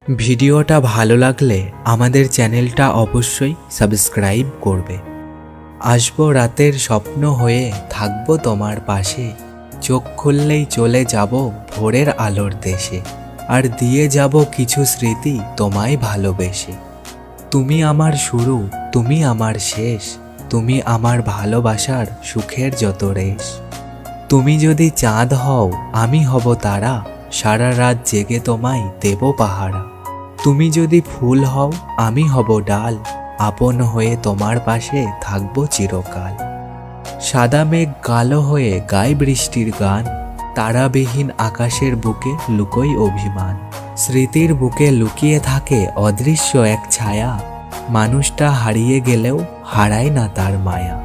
ভিডিওটা ভালো লাগলে আমাদের চ্যানেলটা অবশ্যই সাবস্ক্রাইব করবে। আসবো রাতের স্বপ্ন হয়ে, থাকবো তোমার পাশে। চোখ খুললেই চলে যাব ভোরের আলোর দেশে, আর দিয়ে যাব কিছু স্মৃতি তোমায় ভালোবেসে। তুমি আমার শুরু, তুমি আমার শেষ, তুমি আমার ভালোবাসার সুখের যত রেশ। তুমি যদি চাঁদ হও, আমি হব তারা, সারা রাত জেগে তোমায় দেব পাহারা। তুমি যদি ফুল হও, আমি হব ডাল, আপন হয়ে তোমার পাশে থাকব চিরকাল। সাদা মেঘ কালো হয়ে গায় বৃষ্টির গান, তারাবিহীন আকাশের বুকে লুকোই অভিমান। স্মৃতির বুকে লুকিয়ে থাকে অদৃশ্য এক ছায়া, মানুষটা হারিয়ে গেলেও হারায় না তার মায়া।